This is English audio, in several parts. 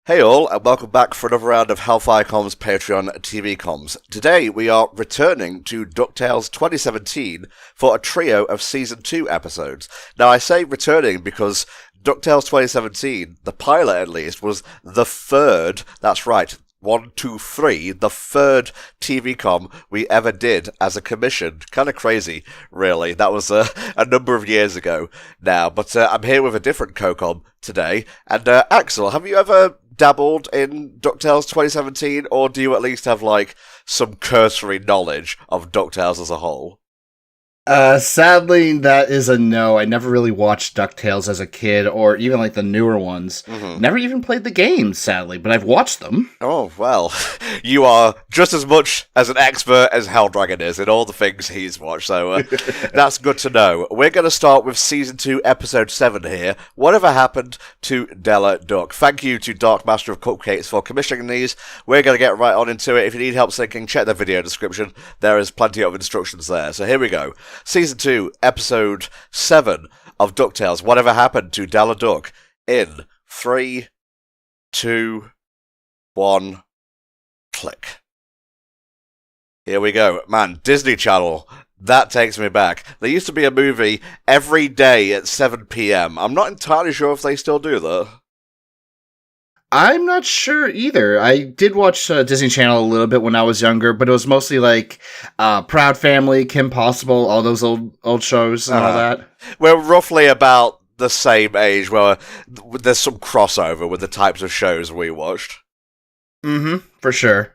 Hey all, and welcome back for another round of HellfireComms Patreon TV comms. Today we are returning to Ducktales 2017 for a trio of Season 2 episodes. Now I say returning because Ducktales 2017, the pilot at least, was the third, that's right, 1, 2, 3, the third TV com we ever did as a commission. Kind of crazy, really. That was a number of years ago now, but I'm here with a different co-com today. And Axel, have you ever dabbled in DuckTales 2017, or do you at least have, like, some cursory knowledge of DuckTales as a whole? Sadly, that is a no. I never really watched DuckTales as a kid, or even like the newer ones. Never even played the games, sadly, but I've watched them. Oh, well, you are just as much as an expert as Helldragon is in all the things he's watched, so that's good to know. We're going to start with Season 2, Episode 7 here. Whatever happened to Della Duck? Thank you to Dark Master of Cupcakes for commissioning these. We're going to get right on into it. If you need help syncing, check the video description. There is plenty of instructions there. So here we go. Season 2, Episode 7 of DuckTales. Whatever happened to Della Duck? In 3, 2, 1, click. Here we go. Man, Disney Channel. That takes me back. There used to be a movie every day at 7 p.m. I'm not entirely sure if they still do that. I'm not sure either. I did watch Disney Channel a little bit when I was younger, but it was mostly like Proud Family, Kim Possible, all those old shows and all that. We're roughly about the same age, where there's some crossover with the types of shows we watched. For sure.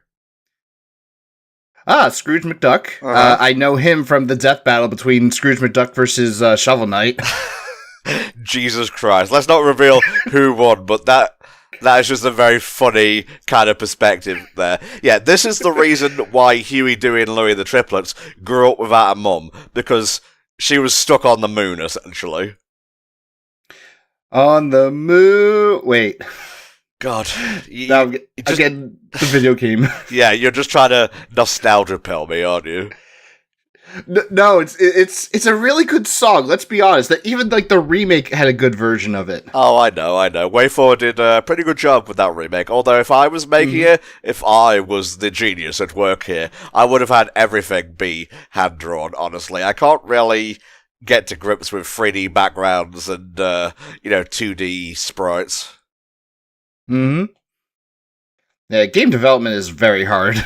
Scrooge McDuck. I know him from the death battle between Scrooge McDuck versus Shovel Knight. Jesus Christ. Let's not reveal who won, but that is just a very funny kind of perspective there. Yeah, this is the reason why Huey, Dewey, and Louie the triplets grew up without a mum, because she was stuck on the moon, essentially. On the moon. Wait. God. I'm getting the video game. Yeah, you're just trying to nostalgia pill me, aren't you? No, it's a really good song. Let's be honest. That even like the remake had a good version of it. Oh, I know. WayForward did a pretty good job with that remake. Although if I was making it, if I was the genius at work here, I would have had everything be hand drawn. Honestly, I can't really get to grips with 3D backgrounds and 2D sprites. Yeah, game development is very hard.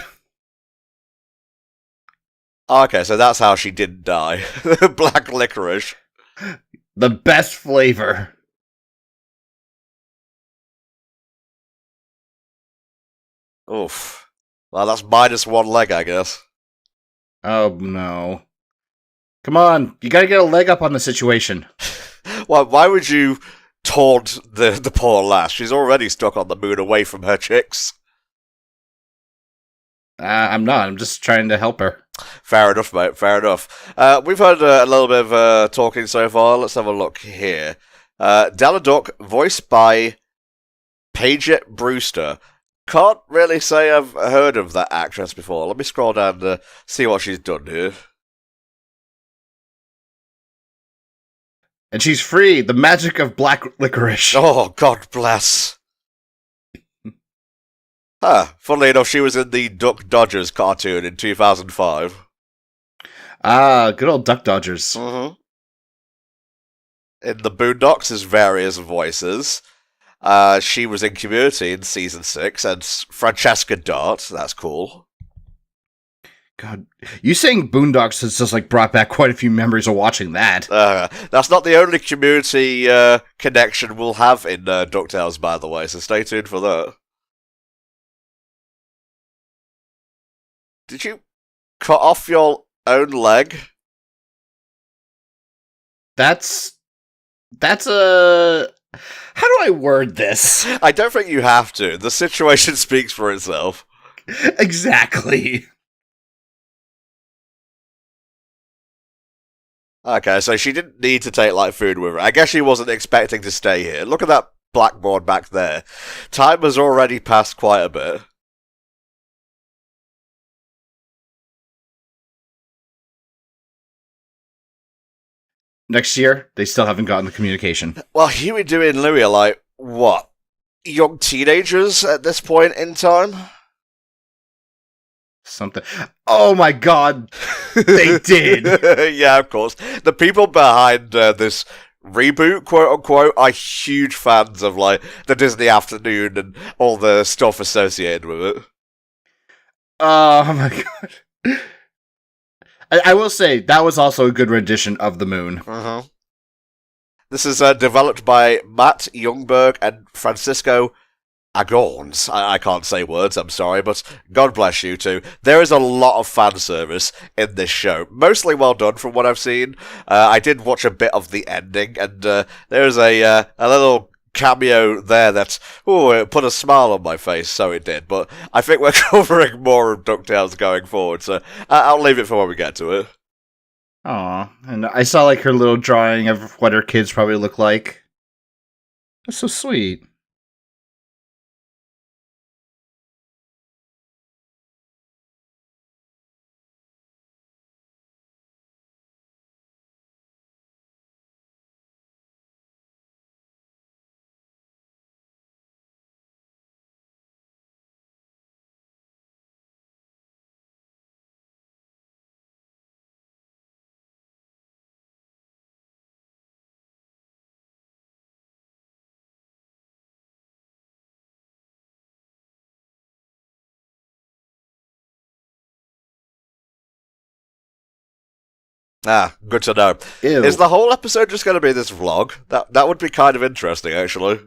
Okay, so that's how she didn't die. Black licorice. The best flavor. Oof. Well, that's -1 leg, I guess. Oh, no. Come on, you gotta get a leg up on the situation. Why would you taunt the poor lass? She's already stuck on the moon away from her chicks. I'm not. I'm just trying to help her. Fair enough, mate. Fair enough. We've heard a little bit of talking so far. Let's have a look here. Della Duck, voiced by Paget Brewster. Can't really say I've heard of that actress before. Let me scroll down to see what she's done here. And she's free. The magic of black licorice. Oh, God bless. Funnily enough, she was in the Duck Dodgers cartoon in 2005. Good old Duck Dodgers. In the Boondocks as various voices. She was in Community in Season 6, and Francesca Dart, that's cool. God, you saying Boondocks has just like brought back quite a few memories of watching that. That's not the only Community connection we'll have in DuckTales, by the way, so stay tuned for that. Did you cut off your own leg? That's a... How do I word this? I don't think you have to. The situation speaks for itself. Exactly. Okay, so she didn't need to take, like, food with her. I guess she wasn't expecting to stay here. Look at that blackboard back there. Time has already passed quite a bit. Next year, they still haven't gotten the communication. Well, Huey, Dewey, and Louie are like, what, young teenagers at this point in time. Something. Oh my god, they did. Yeah, of course. The people behind this reboot, quote unquote, are huge fans of like the Disney Afternoon and all the stuff associated with it. Oh my god. I will say that was also a good rendition of the moon. Uh-huh. This is developed by Matt Youngberg and Francisco Agorns. I can't say words, I'm sorry, but God bless you two. There is a lot of fan service in this show. Mostly well done from what I've seen. I did watch a bit of the ending, and there's a little cameo there that, it put a smile on my face, so it did. But I think we're covering more of DuckTales going forward, so I'll leave it for when we get to it. Aw, and I saw like her little drawing of what her kids probably look like. That's so sweet. Ah, good to know. Ew. Is the whole episode just going to be this vlog? That would be kind of interesting, actually.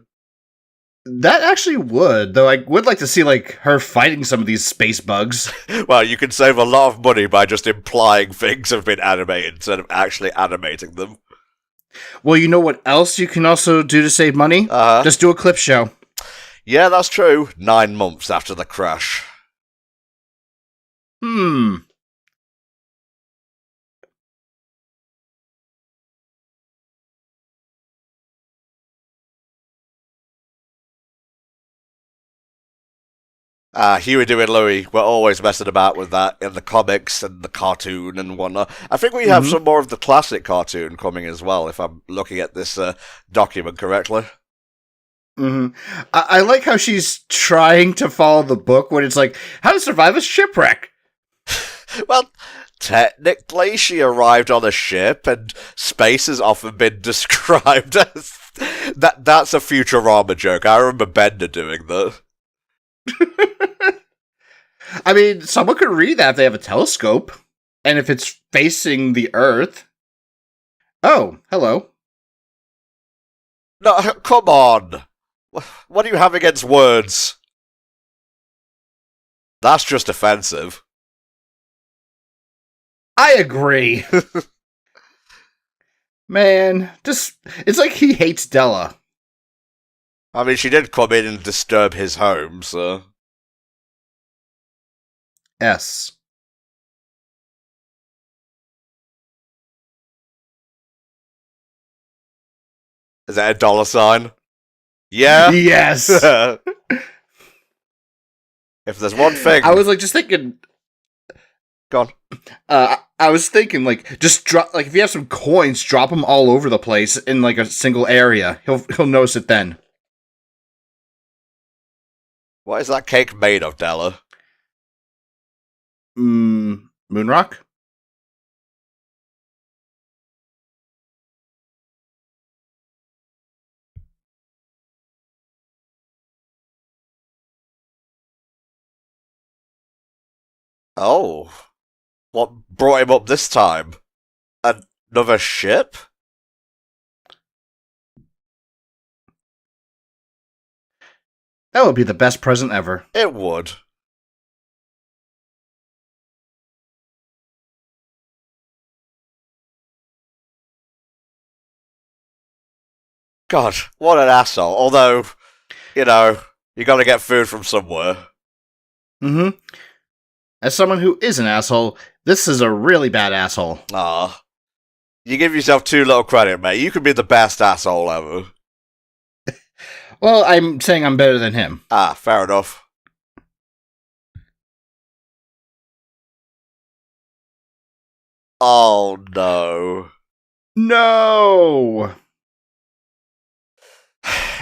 That actually would, though I would like to see like her fighting some of these space bugs. Well, you can save a lot of money by just implying things have been animated instead of actually animating them. Well, you know what else you can also do to save money? Just do a clip show. Yeah, that's true. 9 months after the crash. Huey, Dewey, and Louie were always messing about with that in the comics and the cartoon and whatnot. I think we have some more of the classic cartoon coming as well, if I'm looking at this document correctly. I like how she's trying to follow the book when it's like, how to survive a shipwreck. Well, technically she arrived on a ship, and space has often been described as... That's a Futurama joke. I remember Bender doing that. I mean, someone could read that if they have a telescope. And if it's facing the Earth. Oh, hello. No, come on. What do you have against words? That's just offensive. I agree. Man, it's like he hates Della. I mean, she did come in and disturb his home, so... S. Is that a dollar sign? Yeah? Yes! If there's one thing... I was like just thinking... Go on. I was thinking, like, just drop, like, if you have some coins, drop them all over the place in, like, a single area. He'll notice it then. What is that cake made of, Della? Moonrock? Oh. What brought him up this time? Another ship? That would be the best present ever. It would. God, what an asshole. Although, you know, you gotta get food from somewhere. As someone who is an asshole, this is a really bad asshole. Ah. You give yourself too little credit, mate. You could be the best asshole ever. Well, I'm saying I'm better than him. Ah, fair enough. Oh, no. No!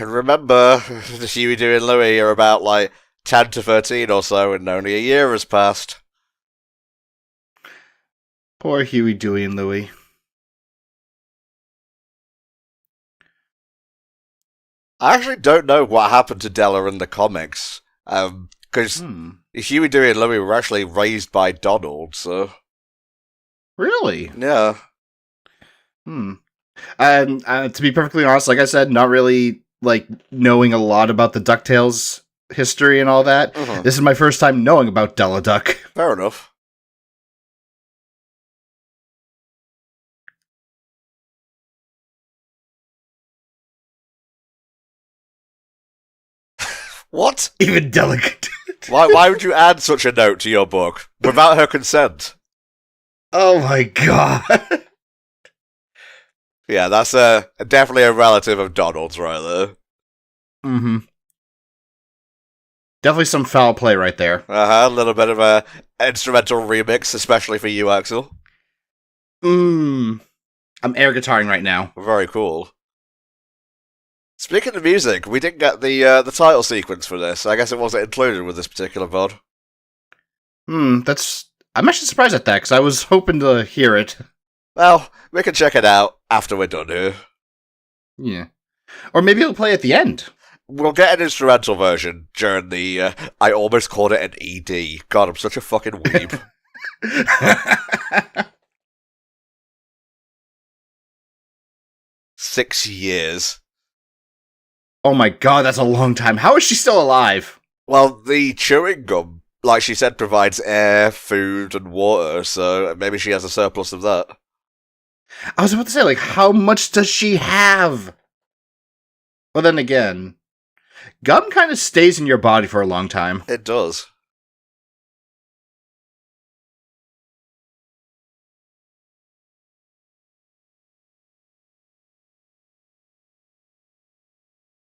remember, Huey, Dewey, and Louie are about, 10 to 13 or so, and only a year has passed. Poor Huey, Dewey, and Louie. I actually don't know what happened to Della in the comics, because Huey, Dewey, and Louie were actually raised by Donald, so... Really? Yeah. And to be perfectly honest, like I said, not really, knowing a lot about the DuckTales history and all that. This is my first time knowing about Della Duck. Fair enough. What? Even delicate. Why would you add such a note to your book without her consent? Oh my god. Yeah, that's definitely a relative of Donald's right there. Definitely some foul play right there. A little bit of a instrumental remix, especially for you, Axel. I'm air guitaring right now. Very cool. Speaking of music, we didn't get the title sequence for this. I guess it wasn't included with this particular VOD. I'm actually surprised at that, because I was hoping to hear it. Well, we can check it out after we're done here. Yeah. Or maybe it'll play at the end. We'll get an instrumental version during the... I almost called it an ED. God, I'm such a fucking weeb. 6 years. Oh my god, that's a long time. How is she still alive? Well, the chewing gum, like she said, provides air, food, and water, so maybe she has a surplus of that. I was about to say, how much does she have? Well, then again, gum kind of stays in your body for a long time. It does.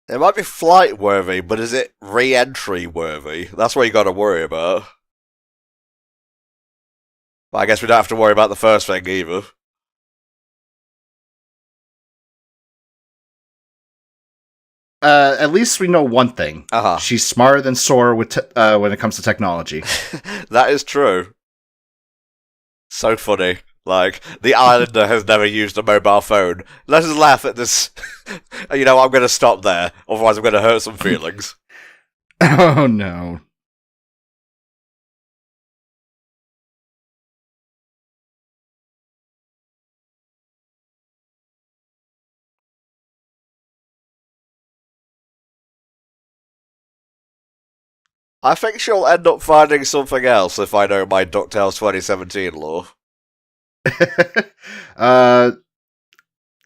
It might be flight worthy, but is it re-entry worthy? That's what you gotta worry about. But I guess we don't have to worry about the first thing either. At least we know one thing. She's smarter than Sora when it comes to technology. That is true. So funny. The Islander has never used a mobile phone. Let us laugh at this. I'm going to stop there, otherwise I'm going to hurt some feelings. Oh no. I think she'll end up finding something else if I know my DuckTales 2017 lore.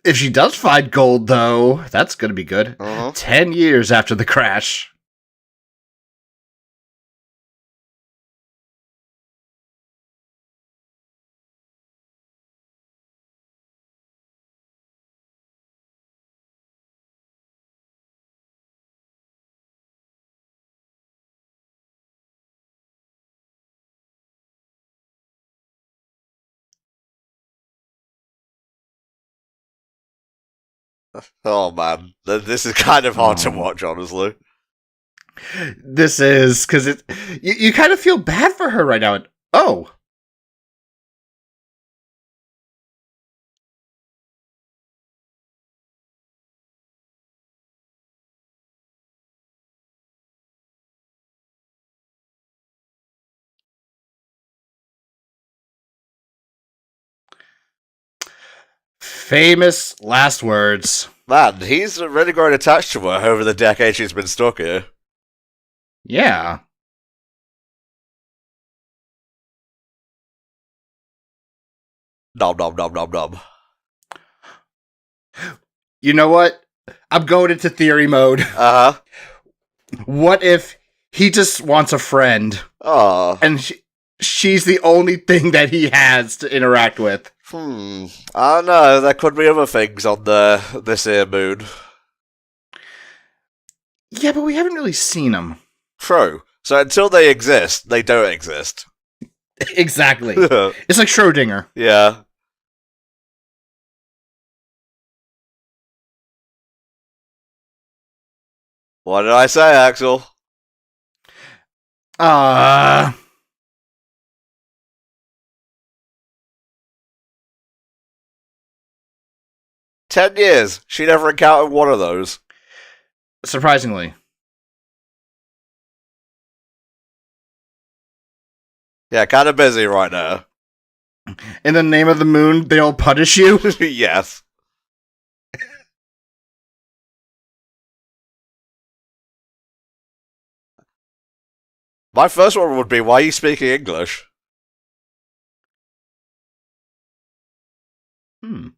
If she does find gold, though, that's going to be good. 10 years after the crash. Oh man, this is kind of hard to watch, honestly. This is, because you kind of feel bad for her right now. Oh. Famous last words. Man, he's really grown attached to her over the decade she's been stuck here. Yeah. Nom nom nom nom nom. You know what? I'm going into theory mode. What if he just wants a friend? And she's the only thing that he has to interact with. I don't know. There could be other things on this here moon. Yeah, but we haven't really seen them. True. So until they exist, they don't exist. Exactly. It's like Schrodinger. Yeah. What did I say, Axel? Uh 10 years. She never encountered one of those. surprisingly. Yeah, kind of busy right now. In the name of the moon, they'll punish you? Yes. My first one would be, why are you speaking English? Hmm.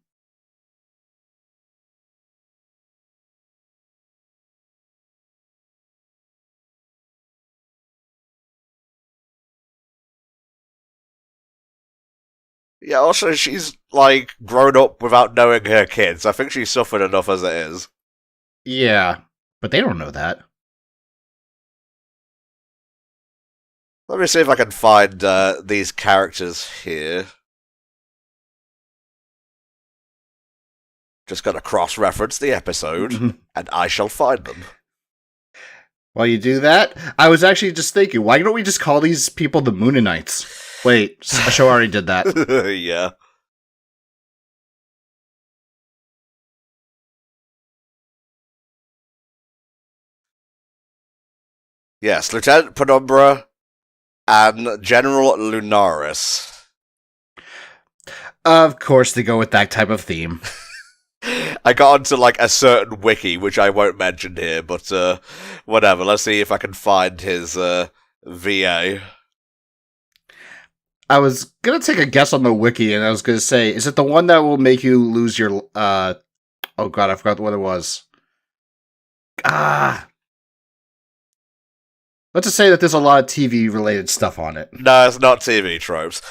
Yeah, also, she's, like, grown up without knowing her kids. I think she's suffered enough as it is. Yeah. But they don't know that. Let me see if I can find these characters here. Just gotta cross-reference the episode, and I shall find them. While you do that, I was actually just thinking, why don't we just call these people the Mooninites? Wait, a show already did that. Yeah. Yes, Lieutenant Penumbra and General Lunaris. Of course, they go with that type of theme. I got onto, like, a certain wiki, which I won't mention here, but, whatever. Let's see if I can find his, VA. I was gonna take a guess on the wiki, and I was gonna say, is it the one that will make you lose your, oh god, I forgot what it was. Let's just say that there's a lot of TV-related stuff on it. No, it's not TV tropes.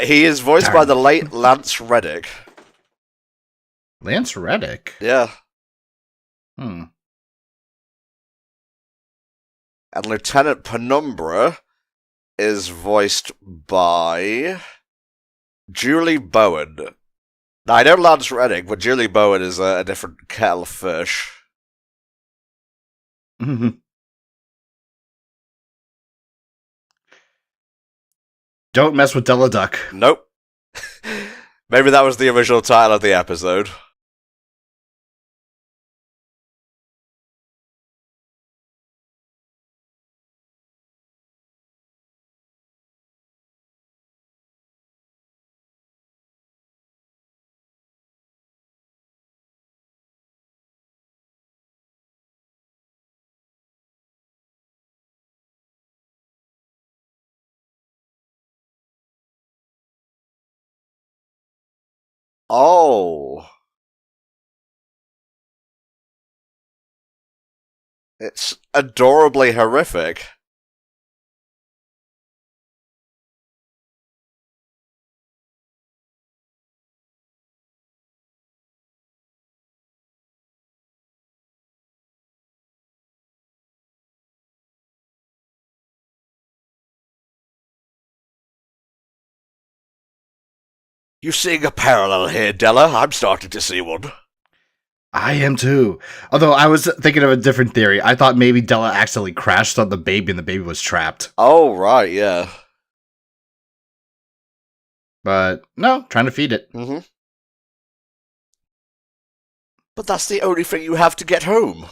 He is voiced by the late Lance Reddick. Lance Reddick? Yeah. Hmm. And Lieutenant Penumbra is voiced by Julie Bowen. Now, I know Lance Reddick, but Julie Bowen is a different kettle of fish. Don't mess with Della Duck. Nope. Maybe that was the original title of the episode. Oh. It's adorably horrific. You seeing a parallel here, Della? I'm starting to see one. I am too. Although I was thinking of a different theory. I thought maybe Della accidentally crashed on the baby and the baby was trapped. Oh, right, yeah. But no, trying to feed it. Mm-hmm. But that's the only thing you have to get home.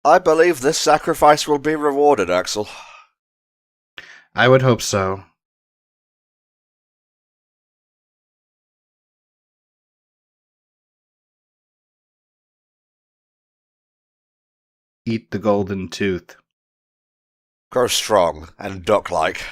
I believe this sacrifice will be rewarded, Axel. I would hope so. Eat the golden tooth. Grow strong and duck-like.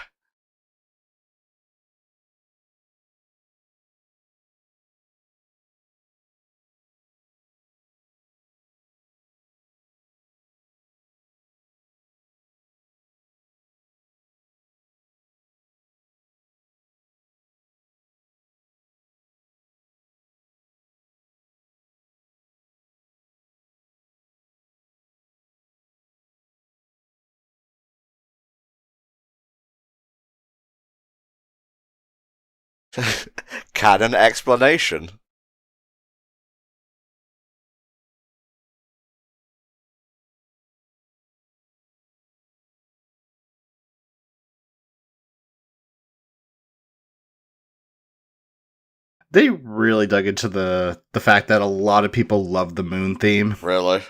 Canon explanation. They really dug into the fact that a lot of people love the moon theme. Really?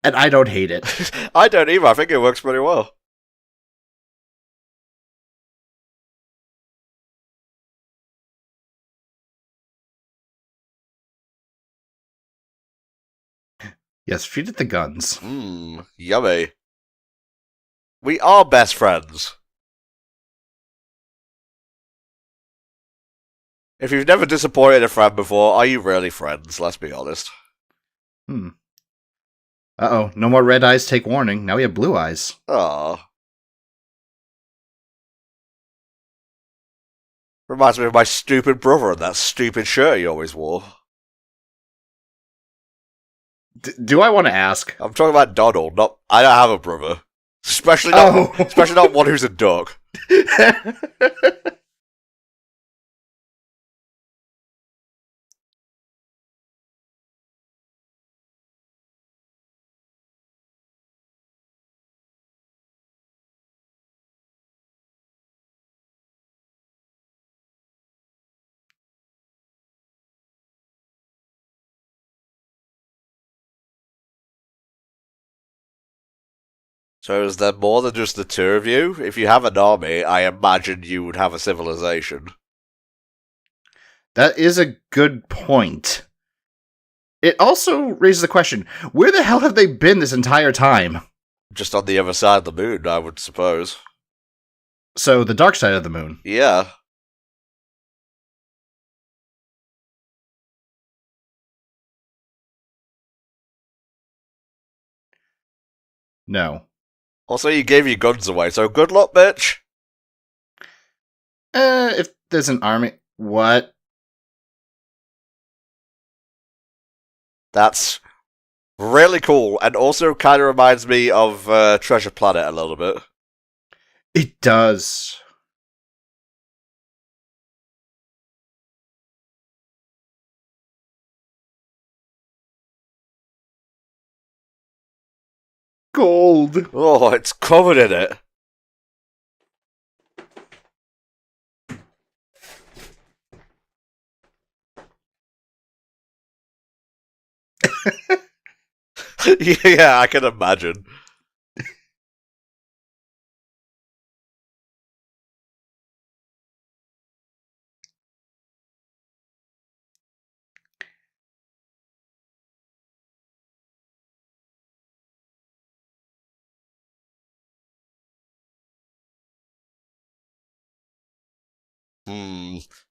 And I don't hate it. I don't either. I think it works pretty well. Yes, feed it the guns. Mmm, yummy. We are best friends. If you've never disappointed a friend before, are you really friends? Let's be honest. Uh-oh, no more red eyes, take warning. Now we have blue eyes. Aww. Reminds me of my stupid brother and that stupid shirt he always wore. Do I want to ask? I'm talking about Donald, not... I don't have a brother. Especially not one who's a duck. So is there more than just the two of you? If you have an army, I imagine you would have a civilization. That is a good point. It also raises the question, where the hell have they been this entire time? Just on the other side of the moon, I would suppose. So, the dark side of the moon. Yeah. No. Also, you gave your guns away, so good luck, bitch. If there's an army... What? That's really cool, and also kind of reminds me of Treasure Planet a little bit. It does. Gold. Oh, it's covered in it. Yeah, I can imagine.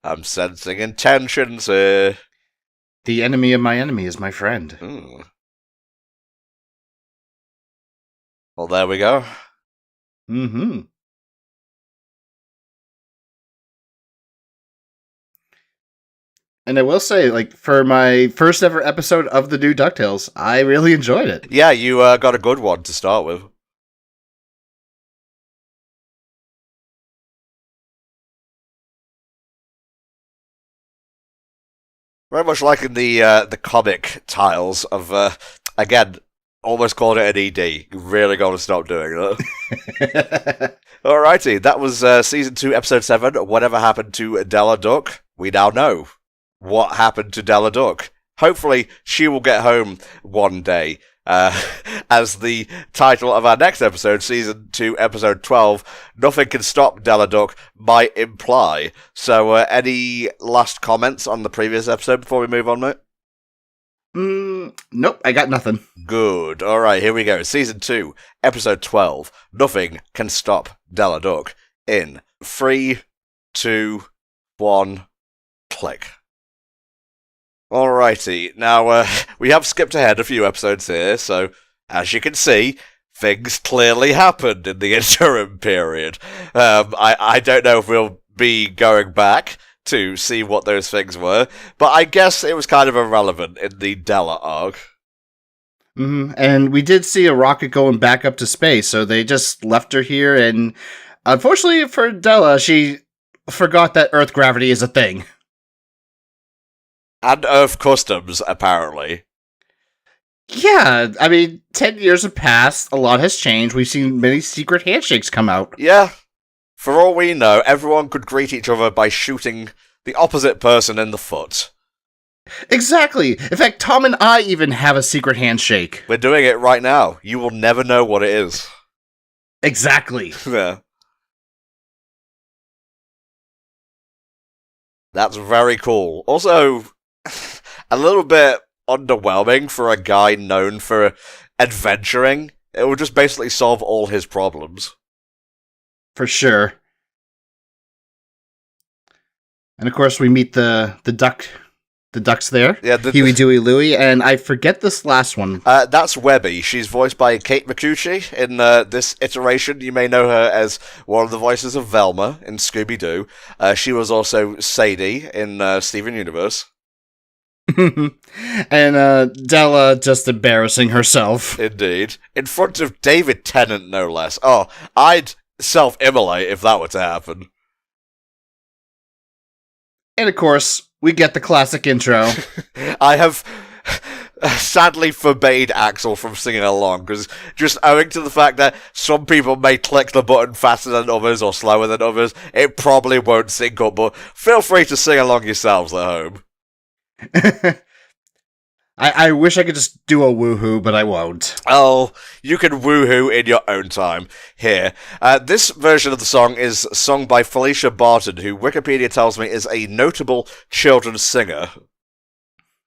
I'm sensing intentions here. The enemy of my enemy is my friend. Well, there we go. Mm-hmm. And I will say, like, for my first ever episode of the new DuckTales, I really enjoyed it. Yeah, you got a good one to start with. Very much like in the comic tiles of, again, almost called it an ED. You really got to stop doing that. Alrighty, that was Season 2, Episode 7, Whatever Happened to Della Duck. We now know what happened to Della Duck. Hopefully, she will get home one day. As the title of our next episode, Season 2, Episode 12, Nothing Can Stop Della Duck, might imply. So, any last comments on the previous episode before we move on, mate? Nope, I got nothing. Good. Alright, here we go. Season 2, Episode 12, Nothing Can Stop Della Duck. In 3, 2, 1, click. Alrighty, now we have skipped ahead a few episodes here, so as you can see, things clearly happened in the interim period. I don't know if we'll be going back to see what those things were, but I guess it was kind of irrelevant in the Della arc. Mm-hmm. And we did see a rocket going back up to space, so they just left her here, and unfortunately for Della, she forgot that Earth gravity is a thing. And Earth customs, apparently. Yeah, I mean, 10 years have passed, a lot has changed, we've seen many secret handshakes come out. Yeah. For all we know, everyone could greet each other by shooting the opposite person in the foot. Exactly! In fact, Tom and I even have a secret handshake. We're doing it right now. You will never know what it is. Exactly. Yeah. That's very cool. Also, a little bit underwhelming for a guy known for adventuring. It will just basically solve all his problems. For sure. And of course, we meet the ducks there. Yeah, Huey, Dewey, Louie, and I forget this last one. That's Webby. She's voiced by Kate McCucci in this iteration. You may know her as one of the voices of Velma in Scooby-Doo. She was also Sadie in Steven Universe. And Della just embarrassing herself. Indeed. In front of David Tennant, no less. Oh, I'd self-immolate if that were to happen. And of course, we get the classic intro. I have sadly forbade Axel from singing along, because just owing to the fact that some people may click the button faster than others or slower than others, it probably won't sync up, but feel free to sing along yourselves at home. I wish I could just do a woohoo, but I won't. Oh, you can woohoo in your own time. Here. This version of the song is sung by Felicia Barton, who Wikipedia tells me is a notable children's singer.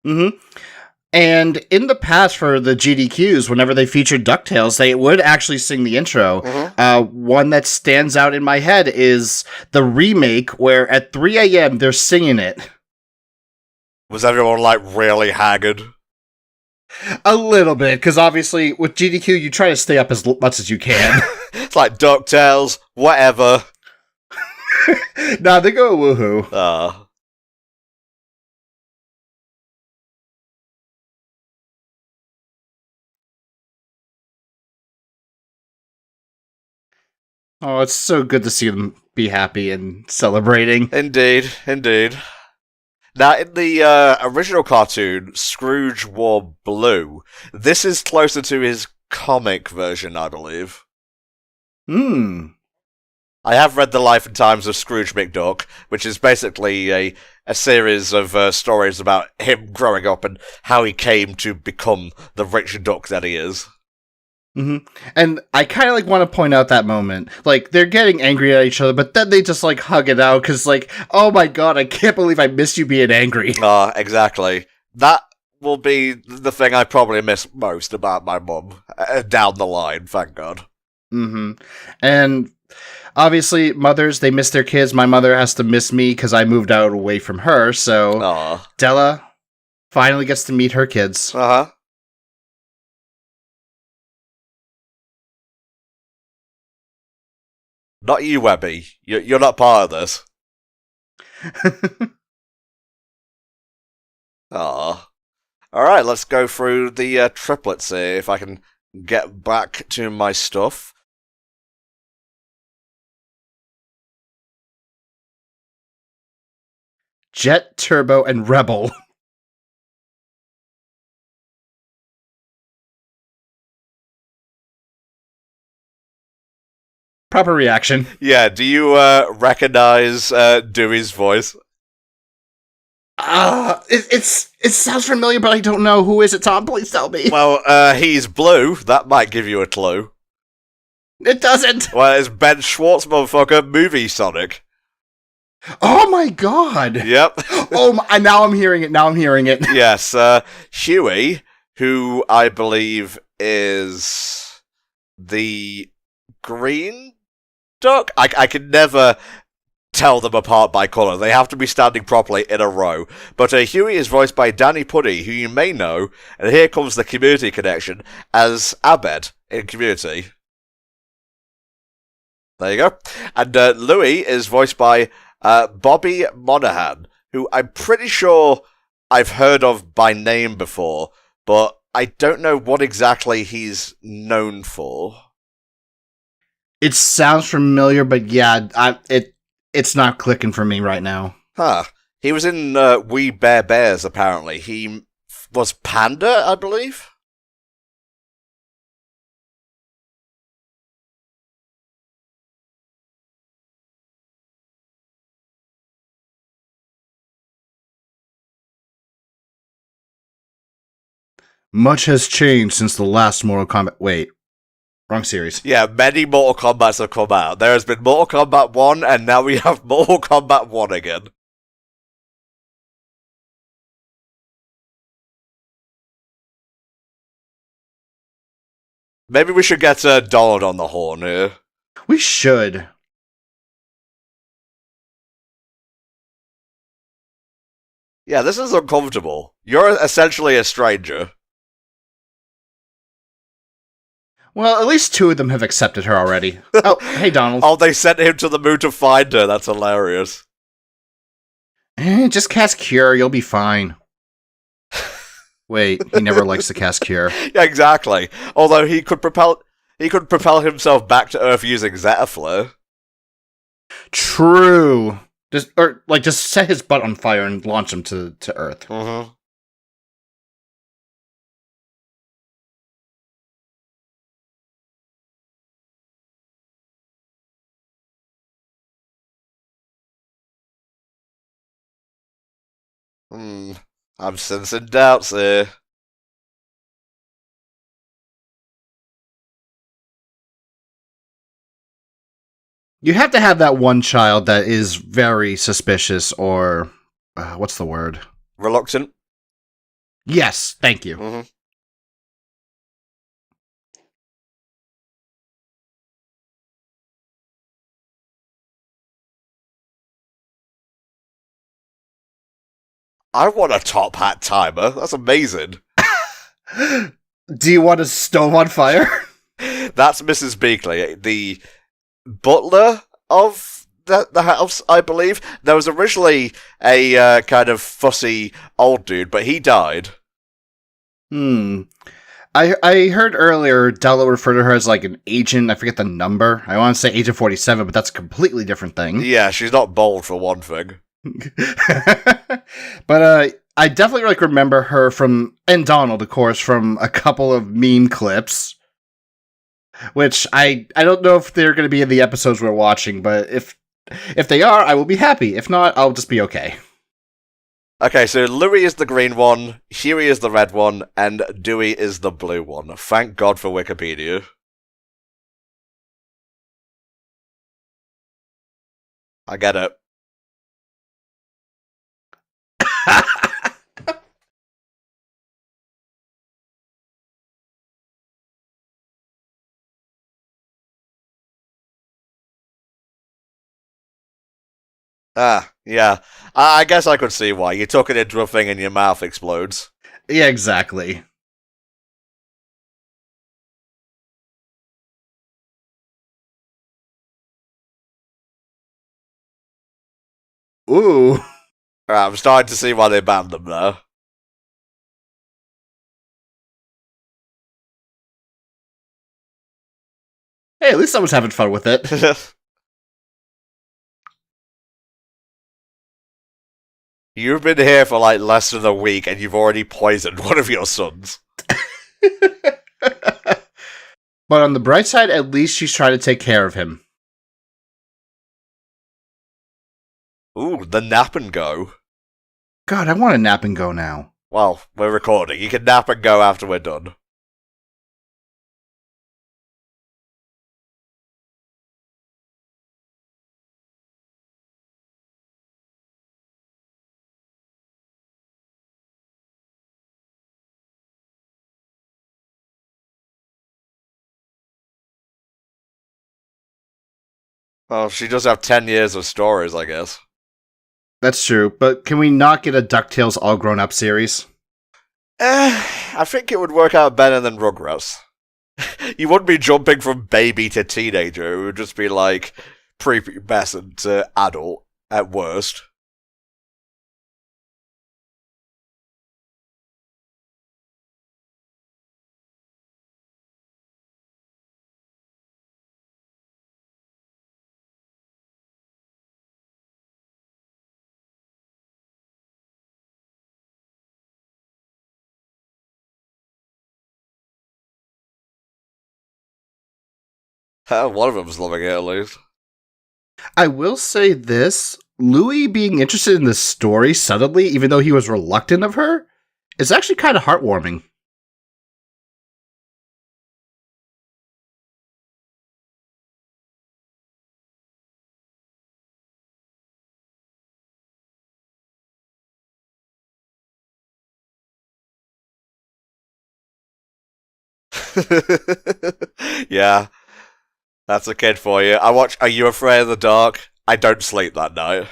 Mm-hmm. And in the past, for the GDQs, whenever they featured DuckTales, they would actually sing the intro. Mm-hmm. One that stands out in my head is the remake, where at 3 a.m. they're singing it. Was everyone, like, really haggard? A little bit, because obviously, with GDQ, you try to stay up as much as you can. It's like DuckTales, whatever. Nah, they go woohoo. Oh, it's so good to see them be happy and celebrating. Indeed, indeed. Now, in the original cartoon, Scrooge wore blue. This is closer to his comic version, I believe. I have read The Life and Times of Scrooge McDuck, which is basically a series of stories about him growing up and how he came to become the rich duck that he is. Mm-hmm. And I kind of want to point out that moment. Like, they're getting angry at each other, but then they just hug it out because oh my god, I can't believe I miss you being angry. Exactly. That will be the thing I probably miss most about my mum down the line, thank God. Mm-hmm. And obviously, mothers, they miss their kids. My mother has to miss me because I moved out away from her, so Della finally gets to meet her kids. Not you, Webby. You're not part of this. Alright, let's go through the triplets here, if I can get back to my stuff. Jet, Turbo, and Rebel. Proper reaction. Yeah, do you recognize Dewey's voice? It sounds familiar, but I don't know. Who is it, Tom? Please tell me. Well, he's blue. That might give you a clue. It doesn't. Well, it's Ben Schwartz, motherfucker, movie Sonic. Oh my god. Yep. Now I'm hearing it. Yes, Huey, who I believe is the green duck? I can never tell them apart by colour. They have to be standing properly in a row. But Huey is voiced by Danny Puddy, who you may know, and here comes the Community connection, as Abed in Community. There you go. And Louie is voiced by Bobby Monahan, who I'm pretty sure I've heard of by name before, but I don't know what exactly he's known for. It sounds familiar, but yeah, It's not clicking for me right now. Huh. He was in We Bare Bears, apparently. He was Panda, I believe? Much has changed since the last Mortal Kombat. Wait, wrong series. Yeah, many Mortal Kombats have come out. There has been Mortal Kombat 1, and now we have Mortal Kombat 1 again. Maybe we should get Donald on the horn here. We should. Yeah, this is uncomfortable. You're essentially a stranger. Well, at least 2 of them have accepted her already. Oh, hey, Donald. Oh, they sent him to the moon to find her. That's hilarious. Just cast Cure, you'll be fine. Wait, he never likes to cast Cure. Yeah, exactly. Although he could propel himself back to Earth using Zeta Flare. True. Just set his butt on fire and launch him to Earth. Mm-hmm. I'm sensing doubts here. You have to have that one child that is very suspicious or... what's the word? Reluctant? Yes, thank you. Mm-hmm. I want a top hat timer. That's amazing. Do you want a stove on fire? That's Mrs. Beakley, the butler of the house, I believe. There was originally a kind of fussy old dude, but he died. I heard earlier Della referred to her as like an agent. I forget the number. I want to say Agent 47, but that's a completely different thing. Yeah, she's not bold for one thing. But I definitely remember her from, and Donald, of course, from a couple of meme clips. Which I don't know if they're going to be in the episodes we're watching, but if they are, I will be happy. If not, I'll just be okay. Okay, so Louis is the green one, Huey is the red one, and Dewey is the blue one. Thank God for Wikipedia. I get it. Yeah. I guess I could see why. You took it into a thing and your mouth explodes. Yeah, exactly. Ooh. I'm starting to see why they banned them now. Hey, at least someone's having fun with it. You've been here for like less than a week and you've already poisoned one of your sons. But on the bright side, at least she's trying to take care of him. Ooh, the nap and go. God, I want to nap and go now. Well, we're recording. You can nap and go after we're done. Well, she does have 10 years of stories, I guess. That's true, but can we not get a DuckTales all grown up series? I think it would work out better than Rugrats. You wouldn't be jumping from baby to teenager. It would just be like prepubescent to adult at worst. One of them's loving it, at least. I will say this, Louis being interested in this story suddenly, even though he was reluctant of her, is actually kind of heartwarming. Yeah, that's a kid for you. I watch Are You Afraid of the Dark? I don't sleep that night.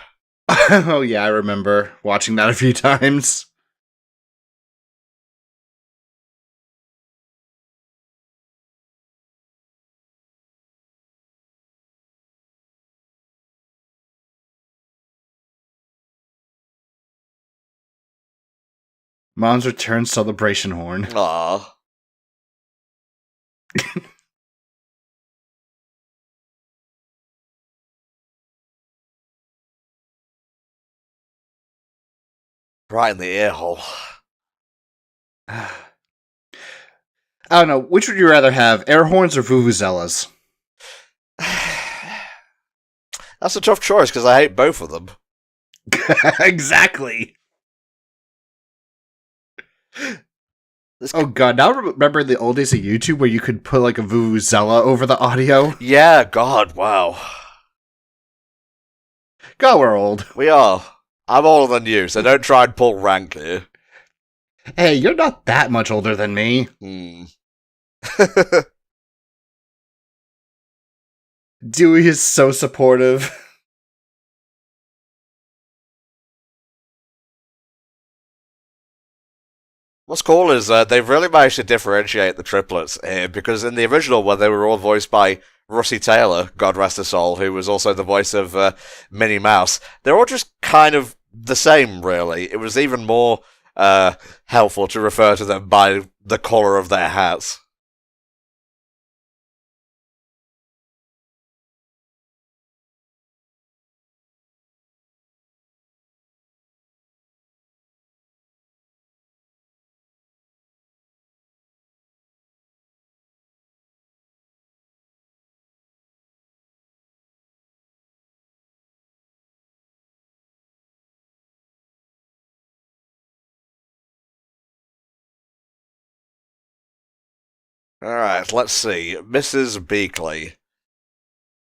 Oh yeah, I remember watching that a few times. Mom's Return Celebration Horn. Aww. Right in the ear hole. I don't know, which would you rather have, air horns or vuvuzelas? That's a tough choice because I hate both of them. Exactly. This Oh god, now remember the old days of YouTube where you could put like a vuvuzela over the audio? Yeah, God, wow. God, we're old. We are. I'm older than you, so don't try and pull rank here. Hey, you're not that much older than me. Dewey is so supportive. What's cool is they've really managed to differentiate the triplets here, because in the original one they were all voiced by Russie Taylor, God rest her soul, who was also the voice of Minnie Mouse. They're all just kind of the same, really. It was even more helpful to refer to them by the colour of their hats. Alright, let's see. Mrs. Beakley.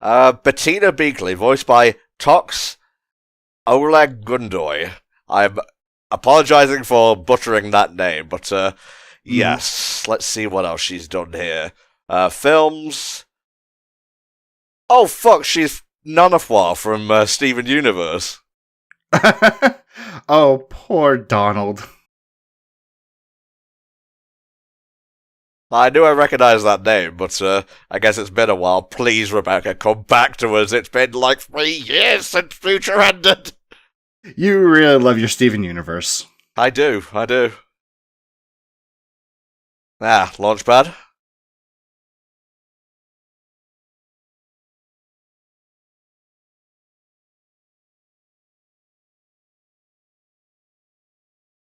Bettina Beakley, voiced by Tox Oleg Gundoy. I'm apologizing for butchering that name, but yes. Let's see what else she's done here. Films. Oh fuck, she's Nonafwa from Steven Universe. Oh, poor Donald. I knew I recognised that name, but I guess it's been a while. Please, Rebecca, come back to us. It's been like 3 years since Future ended. You really love your Steven Universe. I do. Ah, Launchpad.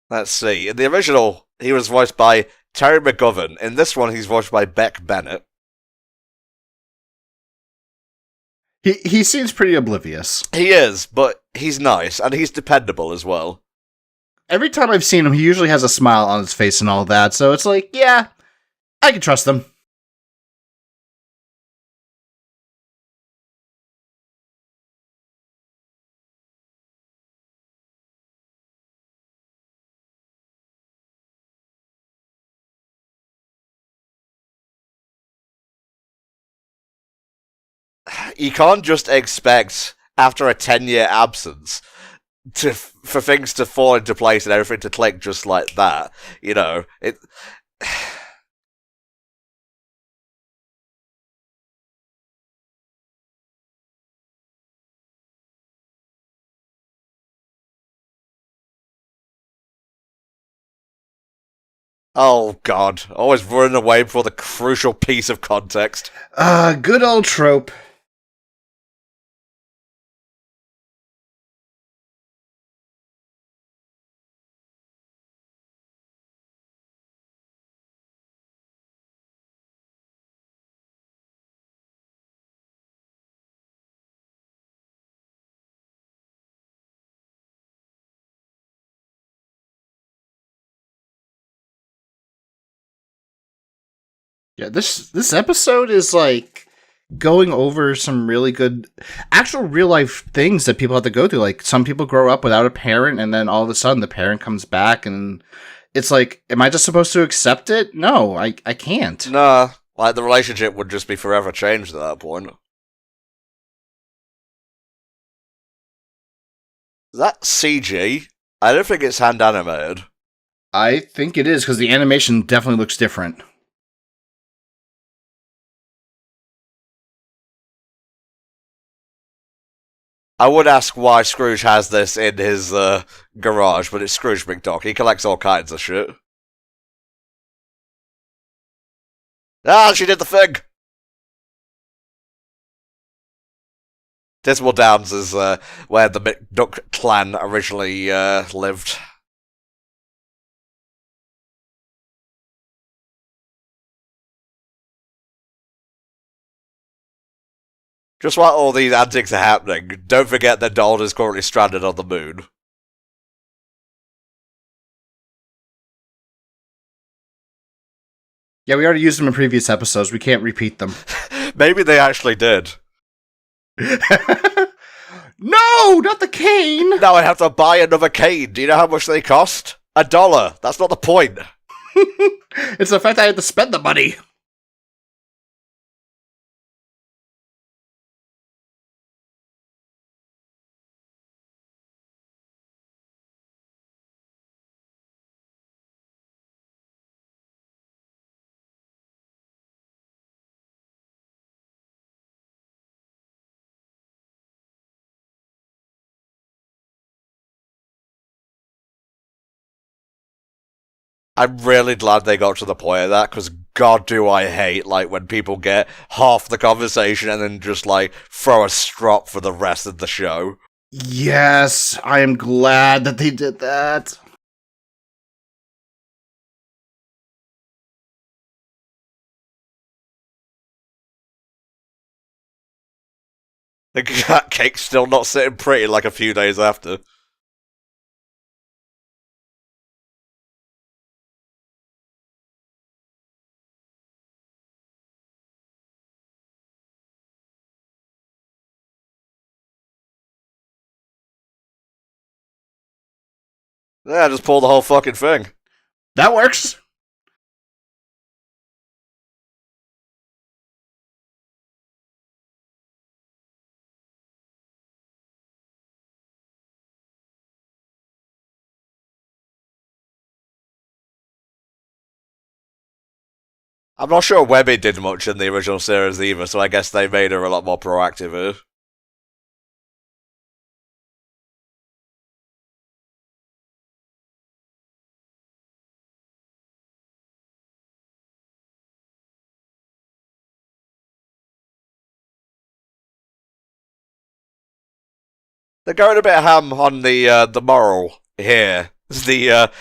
Let's see. In the original, he was voiced by Terry McGovern. In this one, he's voiced by Beck Bennett. He seems pretty oblivious. He is, but he's nice, and he's dependable as well. Every time I've seen him, he usually has a smile on his face and all that, so it's like, yeah, I can trust them. You can't just expect, after a 10-year absence, for things to fall into place and everything to click just like that. You know, it. Oh god, always running away before the crucial piece of context. Good old trope. Yeah, this episode is like going over some really good actual real life things that people have to go through. Like some people grow up without a parent and then all of a sudden the parent comes back and it's like, am I just supposed to accept it? No, I can't. Nah, like the relationship would just be forever changed at that point. Is that CG? I don't think it's hand animated. I think it is because the animation definitely looks different. I would ask why Scrooge has this in his garage, but it's Scrooge McDuck. He collects all kinds of shit. Ah, she did the thing! Dismal Downs is where the McDuck clan originally lived. Just while all these antics are happening, don't forget that Donald is currently stranded on the moon. Yeah, we already used them in previous episodes. We can't repeat them. Maybe they actually did. No, not the cane! Now I have to buy another cane. Do you know how much they cost? $1. That's not the point. It's the fact I had to spend the money. I'm really glad they got to the point of that, because god do I hate, like, when people get half the conversation and then just, like, throw a strop for the rest of the show. Yes, I am glad that they did that. The cake's still not sitting pretty like a few days after. Yeah, just pull the whole fucking thing. That works. I'm not sure Webby did much in the original series either, so I guess they made her a lot more proactive here. They're going a bit ham on the moral here. The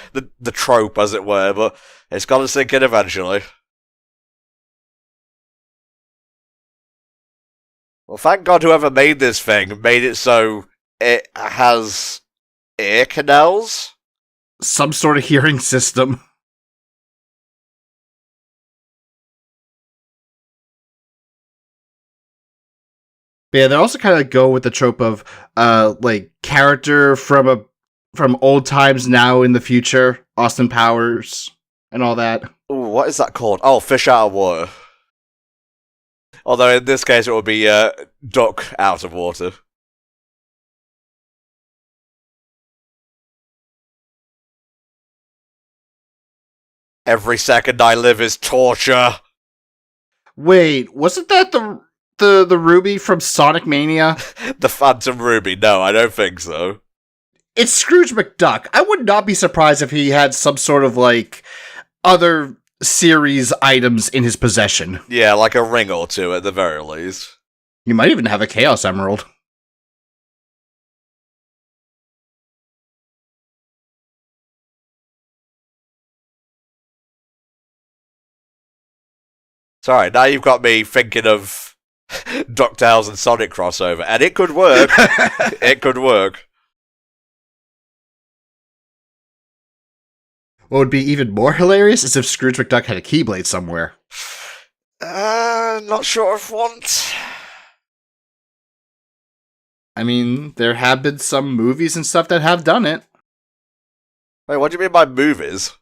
trope, as it were, but it's got to sink in eventually. Well, thank God whoever made this thing made it so it has ear canals. Some sort of hearing system. But yeah, they also kind of go with the trope of like character from old times now in the future, Austin Powers and all that. Ooh, what is that called? Oh, fish out of water. Although in this case it would be duck out of water. Every second I live is torture. Wait, wasn't that the Ruby from Sonic Mania? The Phantom Ruby. No, I don't think so. It's Scrooge McDuck. I would not be surprised if he had some sort of like other series items in his possession. Yeah, like a ring or two at the very least. You might even have a Chaos Emerald. Sorry, now you've got me thinking of Ducktales and Sonic crossover, and it could work. It could work. What would be even more hilarious is if Scrooge McDuck had a Keyblade somewhere. Not sure if want. I mean, there have been some movies and stuff that have done it. Wait, what do you mean by movies?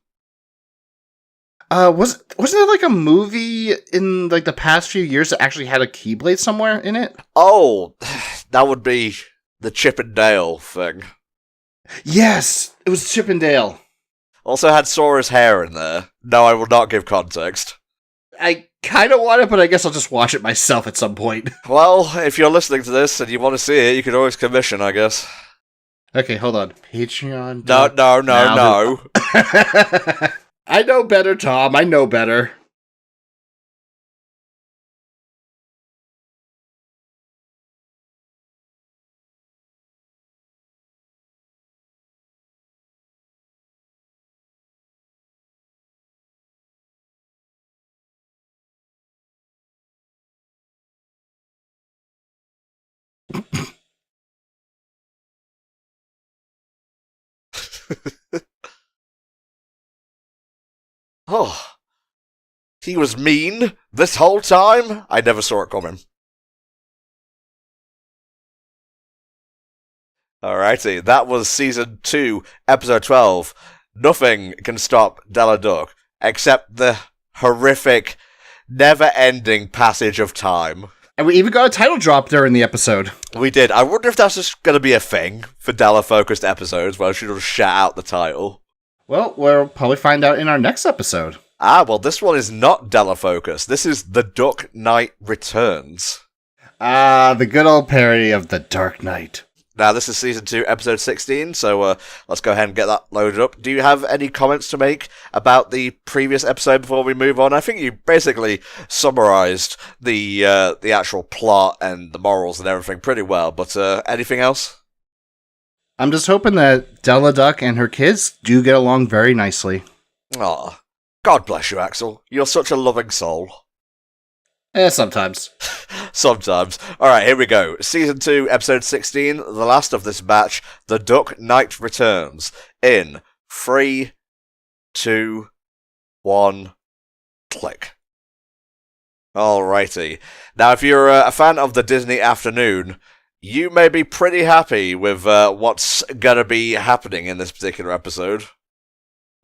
Wasn't there like a movie in like the past few years that actually had a Keyblade somewhere in it? Oh, that would be the Chip and Dale thing. Yes, it was Chip and Dale. Also had Sora's hair in there. No, I will not give context. I kind of want it, but I guess I'll just watch it myself at some point. Well, if you're listening to this and you want to see it, you can always commission, I guess. Okay, hold on. Patreon. No. I know better, Tom. I know better. Oh, he was mean this whole time? I never saw it coming. Alrighty, that was Season 2, Episode 12. Nothing can stop Della Duck, except the horrific, never-ending passage of time. And we even got a title drop during the episode. We did. I wonder if that's just going to be a thing for Della-focused episodes, where she'll just shout out the title. Well, we'll probably find out in our next episode. Well, this one is not Della-focused. This is The Duck Knight Returns. The good old parody of The Dark Knight. Now, this is Season 2, Episode 16, so let's go ahead and get that loaded up. Do you have any comments to make about the previous episode before we move on? I think you basically summarized the actual plot and the morals and everything pretty well, but anything else? I'm just hoping that Della Duck and her kids do get along very nicely. Aw, God bless you, Axel. You're such a loving soul. Sometimes. Sometimes. Alright, here we go. Season 2, Episode 16, the last of this batch, The Duck Knight Returns. In 3, 2, 1, click. Alrighty. Now, if you're a fan of the Disney afternoon, you may be pretty happy with what's gonna be happening in this particular episode.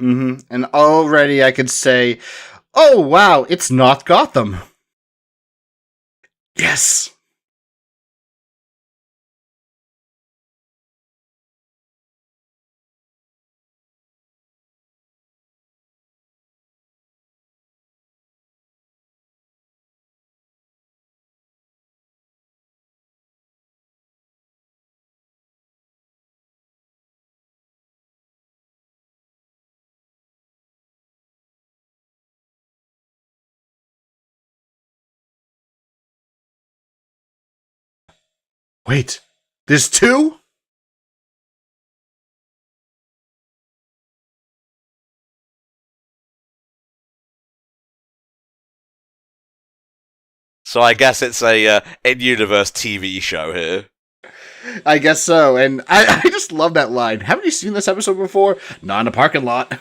Mm-hmm. And already I could say, oh wow, it's not Gotham. Yes! Wait, there's two? So I guess it's a in-universe TV show here. I guess so, and I just love that line. Haven't you seen this episode before? Not in a parking lot.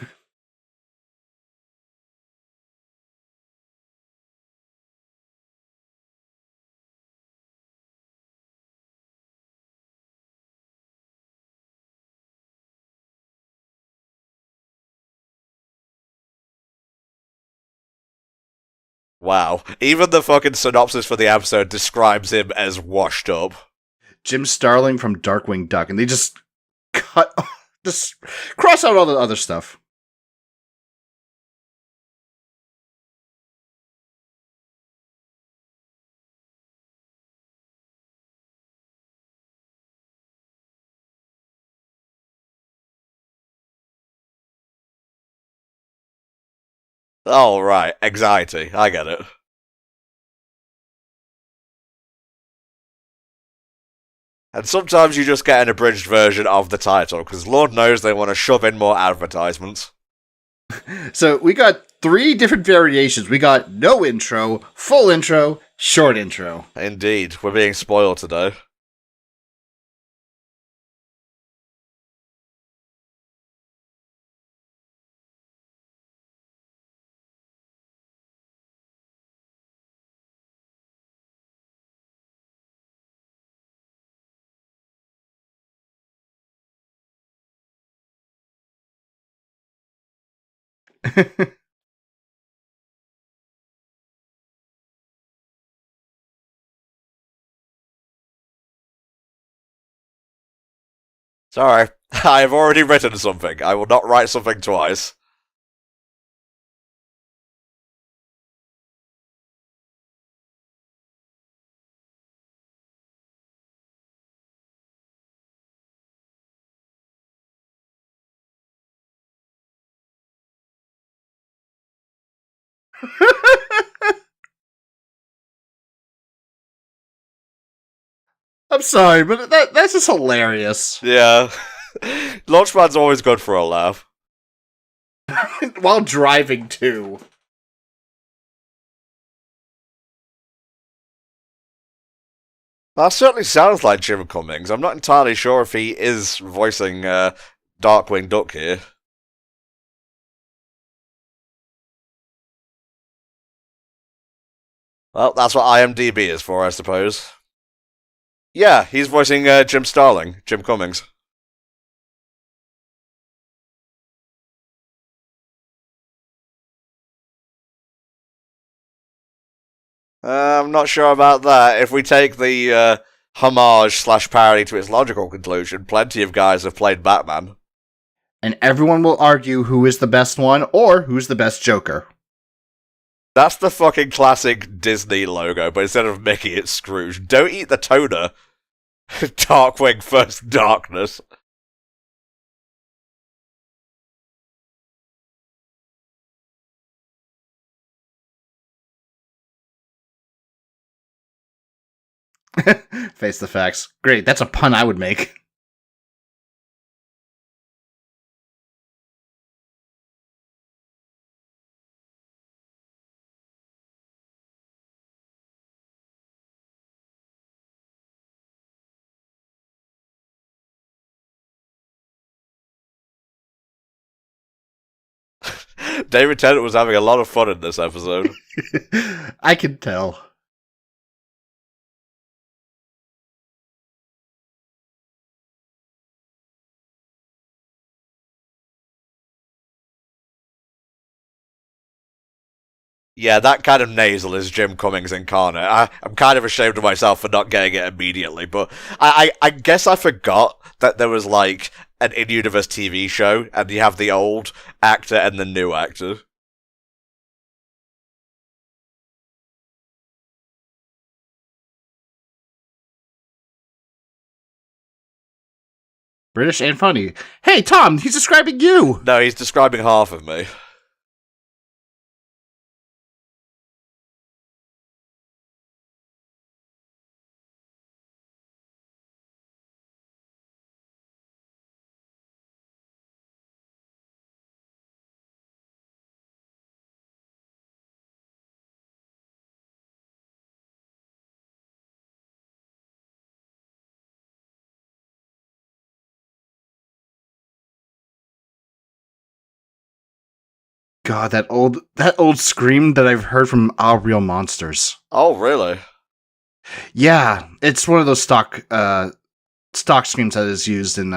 Wow. Even the fucking synopsis for the episode describes him as washed up. Jim Starling from Darkwing Duck, and they just just cross out all the other stuff. Oh, right. Anxiety. I get it. And sometimes you just get an abridged version of the title, because Lord knows they want to shove in more advertisements. So we got 3 different variations. We got no intro, full intro, short intro. Indeed. We're being spoiled today. Sorry, I have already written something. I will not write something twice. I'm sorry, but that's just hilarious. Yeah. Launchpad's always good for a laugh. While driving, too. That certainly sounds like Jim Cummings. I'm not entirely sure if he is voicing Darkwing Duck here. Well, that's what IMDb is for, I suppose. Yeah, he's voicing Jim Starling, Jim Cummings. I'm not sure about that. If we take the homage slash parody to its logical conclusion, plenty of guys have played Batman. And everyone will argue who is the best one or who's the best Joker. That's the fucking classic Disney logo, but instead of Mickey, it's Scrooge. Don't eat the toner. Darkwing First Darkness. Face the facts. Great, that's a pun I would make. David Tennant was having a lot of fun in this episode. I can tell. Yeah, that kind of nasal is Jim Cummings incarnate. I'm kind of ashamed of myself for not getting it immediately, but I guess I forgot that there was like an in-universe TV show, and you have the old actor and the new actor. British and funny. Hey, Tom, he's describing you! No, he's describing half of me. God, that old scream that I've heard from Our Real Monsters. Oh, really? Yeah, it's one of those stock screams that is used in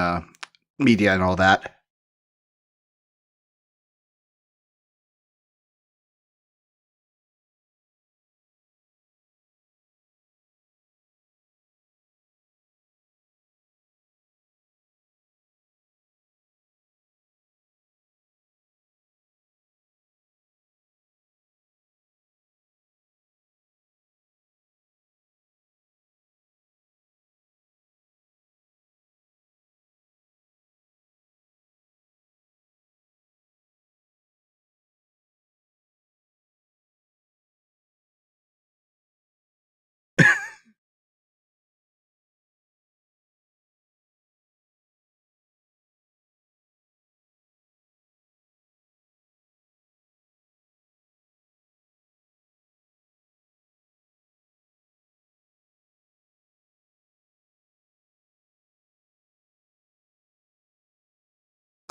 media and all that.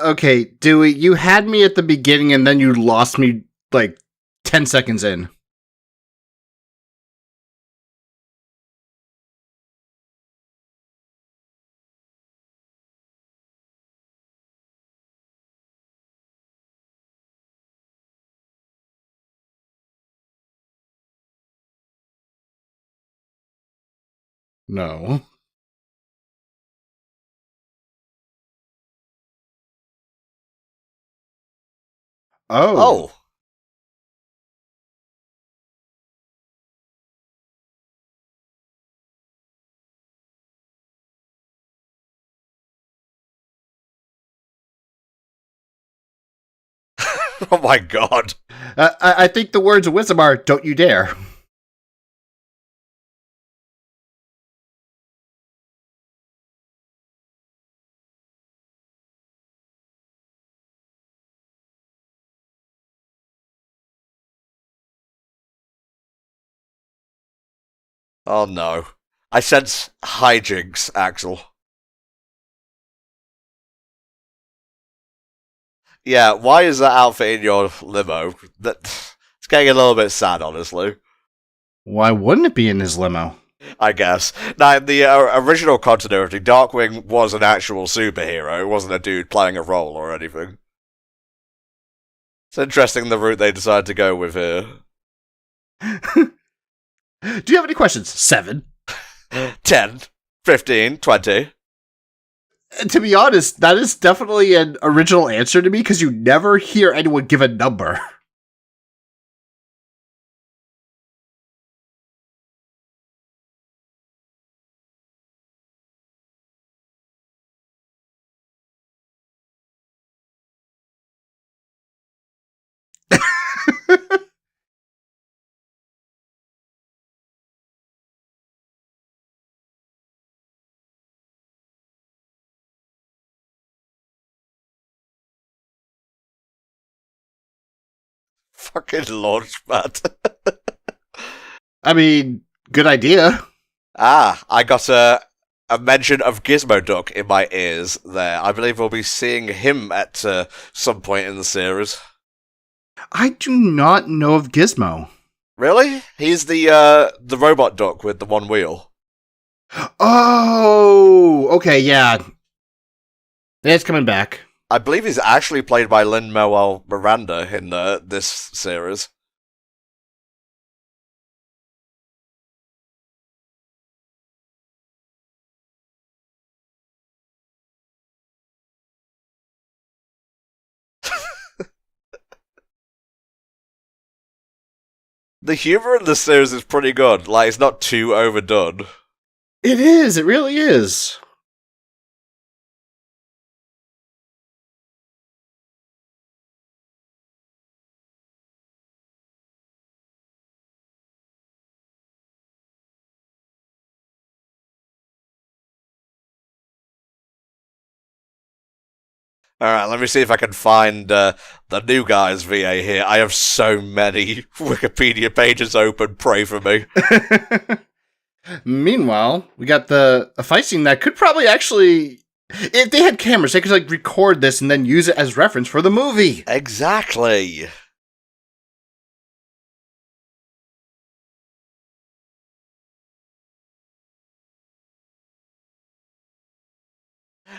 Okay, Dewey, you had me at the beginning and then you lost me like 10 seconds in. No. Oh. Oh. Oh my god. I think the words of wisdom are, don't you dare. Oh no. I sense hijinks, Axel. Yeah, why is that outfit in your limo? It's getting a little bit sad, honestly. Why wouldn't it be in his limo? I guess. Now, in the original continuity, Darkwing was an actual superhero. It wasn't a dude playing a role or anything. It's interesting the route they decided to go with here. Do you have any questions? 7. 10, 15, 20. To be honest, that is definitely an original answer to me because you never hear anyone give a number. Fucking launchpad. I mean, good idea. I got a mention of Gizmo Duck in my ears there. I believe we'll be seeing him at some point in the series. I do not know of Gizmo. Really? He's the robot duck with the one wheel. Oh, okay, yeah. It's coming back. I believe he's actually played by Lin-Manuel Miranda in this series. The humor in this series is pretty good. Like, it's not too overdone. It is, it really is. Alright, let me see if I can find the new guy's VA here. I have so many Wikipedia pages open. Pray for me. Meanwhile, we got a fight scene that could probably actually... If they had cameras, they could like record this and then use it as reference for the movie. Exactly.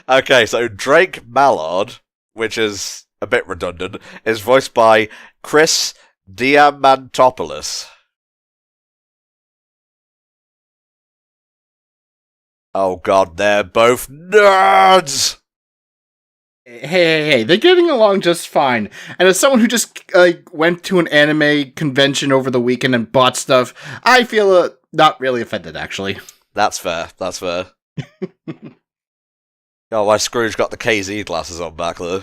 Okay, so Drake Mallard, which is a bit redundant, is voiced by Chris Diamantopoulos. Oh god, they're both nerds! Hey, they're getting along just fine. And as someone who just went to an anime convention over the weekend and bought stuff, I feel not really offended, actually. That's fair, that's fair. Oh, why Scrooge got the KZ glasses on back there.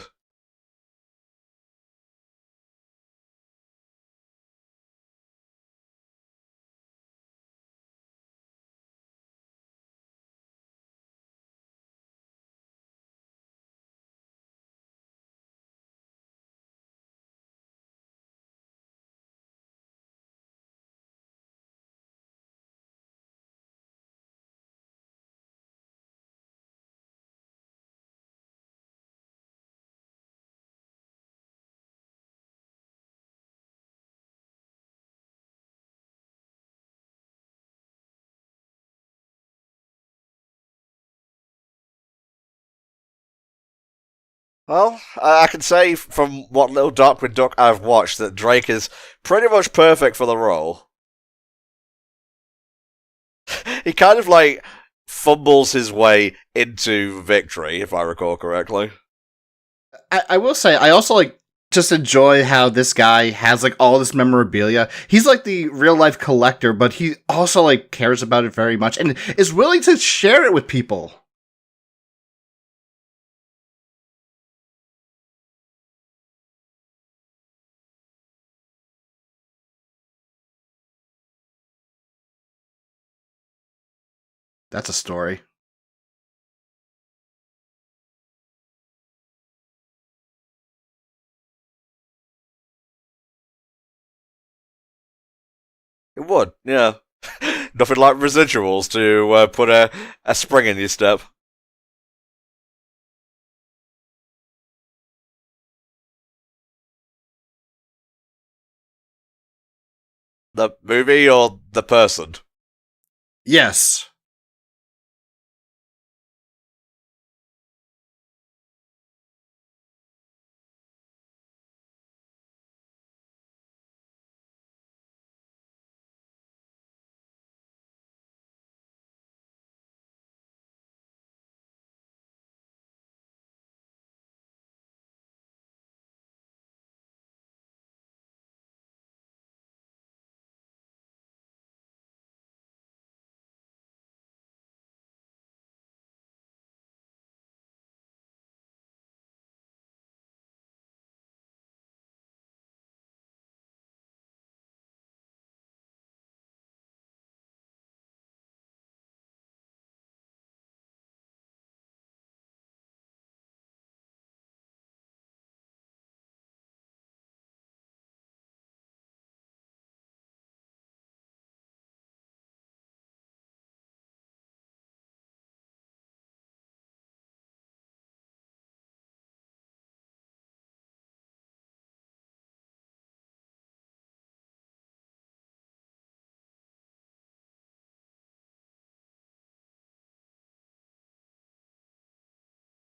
Well, I can say from what little Darkwing Duck I've watched that Drake is pretty much perfect for the role. He kind of like fumbles his way into victory, if I recall correctly. I will say, I also like just enjoy how this guy has like all this memorabilia. He's like the real life collector, but he also like cares about it very much and is willing to share it with people. That's a story. It would, yeah. Nothing like residuals to put a spring in your step. The movie or the person? Yes.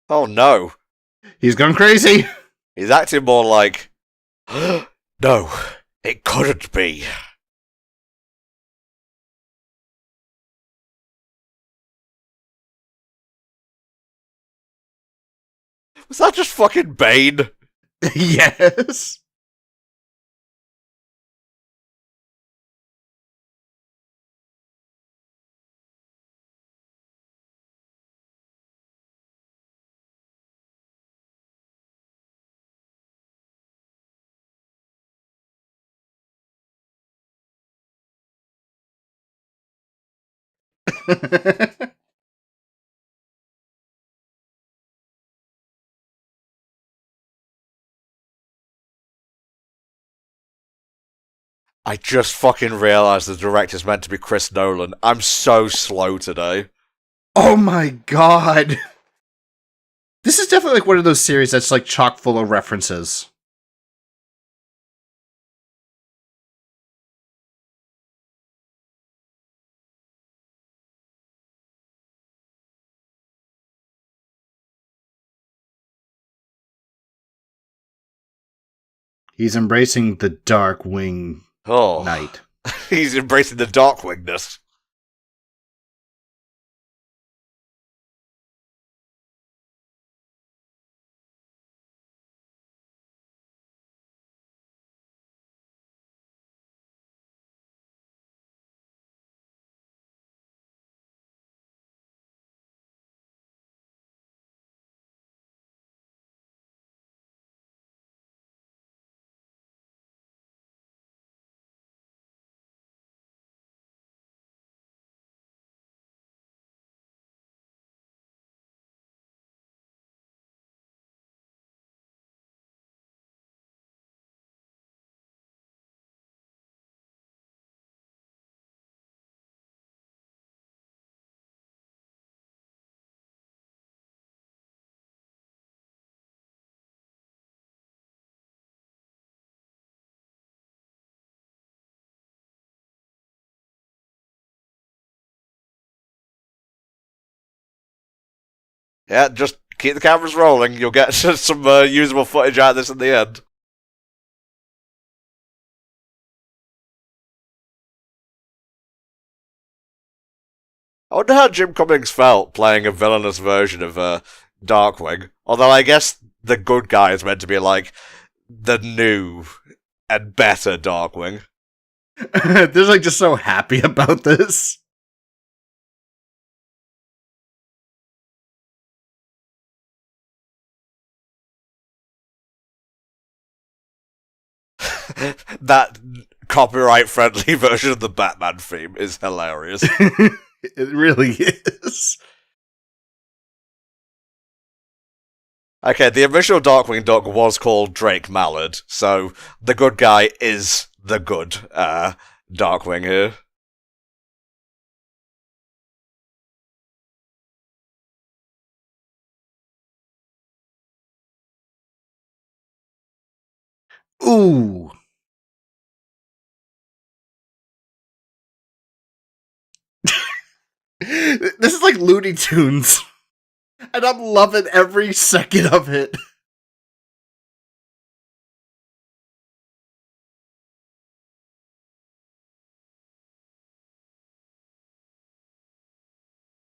Oh no. He's gone crazy. He's acting more like, no, it couldn't be. Was that just fucking Bane? Yes. I just fucking realised the director's meant to be Chris Nolan. I'm so slow today. Oh my god. This is definitely like one of those series that's like chock full of references. He's embracing the dark wing Oh. knight. He's embracing the darkwingness. Yeah, just keep the cameras rolling. You'll get some usable footage out of this in the end. I wonder how Jim Cummings felt playing a villainous version of Darkwing. Although I guess the good guy is meant to be like the new and better Darkwing. They're like just so happy about this. That copyright-friendly version of the Batman theme is hilarious. It really is. Okay, the original Darkwing Duck was called Drake Mallard, so the good guy is the good Darkwing here. Ooh. This is like Looney Tunes. And I'm loving every second of it.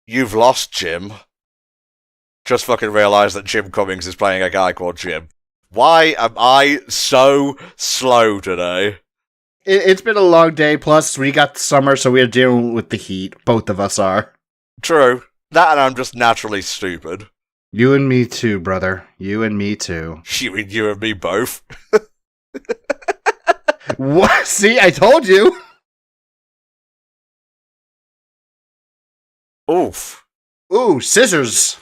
You've lost, Jim. Just fucking realised that Jim Cummings is playing a guy called Jim. Why am I so slow today? It's been a long day, plus we got the summer, so we're dealing with the heat. Both of us are. True. That and I'm just naturally stupid. You and me too, brother. You and me too. You and me both. What? See, I told you! Oof. Ooh, scissors!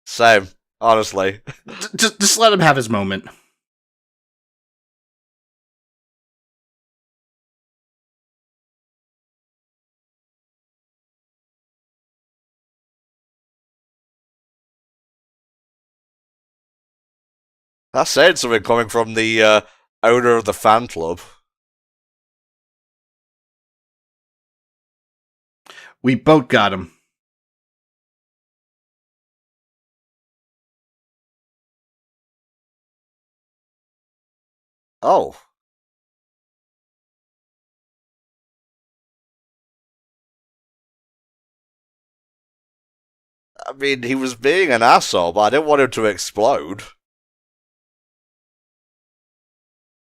Same. Honestly. Just let him have his moment. That's saying something coming from the owner of the fan club. We both got him. Oh. I mean, he was being an asshole, but I didn't want him to explode.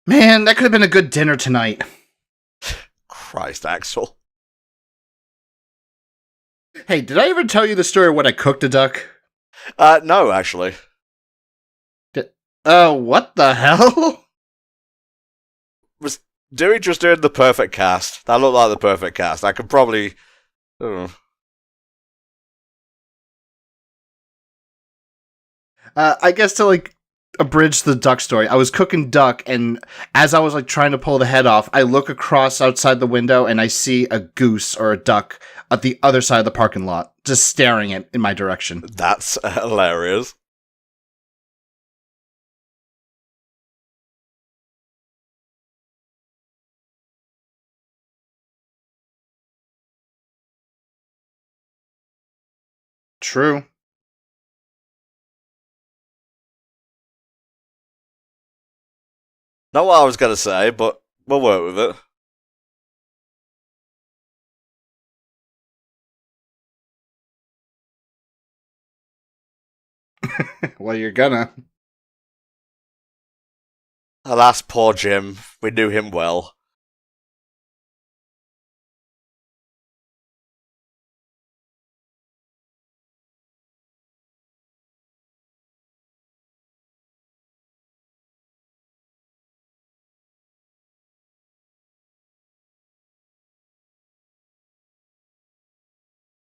Man, that could have been a good dinner tonight. Christ, Axel. Hey, did I ever tell you the story of when I cooked a duck? No, actually. What the hell? Was Dewey just doing the perfect cast? That looked like the perfect cast. I could probably... I guess to, like, abridge the duck story, I was cooking duck, and as I was, like, trying to pull the head off, I look across outside the window, and I see a goose or a duck at the other side of the parking lot, just staring in my direction. That's hilarious. True. Not what I was going to say, but we'll work with it. Well, you're gonna. Alas, poor Jim. We knew him well.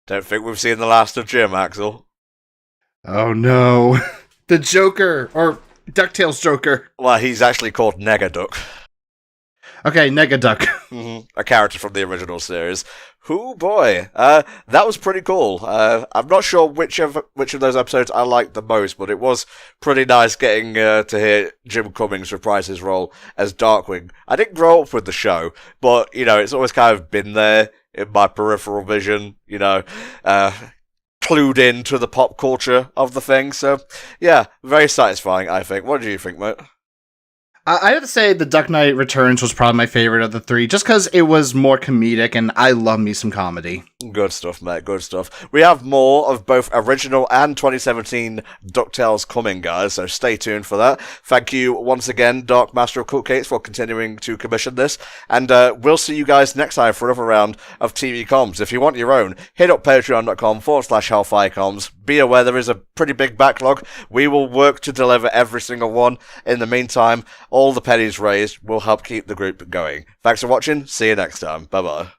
Don't think we've seen the last of Jim, Axel. Oh no. The Joker, or Ducktales Joker. Well, he's actually called Negaduck. Okay, Negaduck. A character from the original series. Whoo boy, that was pretty cool. I'm not sure which of those episodes I liked the most, but it was pretty nice getting to hear Jim Cummings reprise his role as Darkwing. I didn't grow up with the show, but it's always kind of been there in my peripheral vision. Clued into the pop culture of the thing. So yeah, very satisfying. I think. What do you think, mate? I have to say The Duck Knight Returns was probably my favorite of the three, just because it was more comedic, and I love me some comedy. Good stuff, mate. Good stuff. We have more of both original and 2017 Ducktales coming, guys, so stay tuned for that. Thank you once again, Dark Master of Cupcakes, for continuing to commission this, and we'll see you guys next time for another round of TV Comms. If you want your own, hit up patreon.com/HellfireComms. Be aware there is a pretty big backlog. We will work to deliver every single one. In the meantime, all the pennies raised will help keep the group going. Thanks for watching. See you next time. Bye-bye.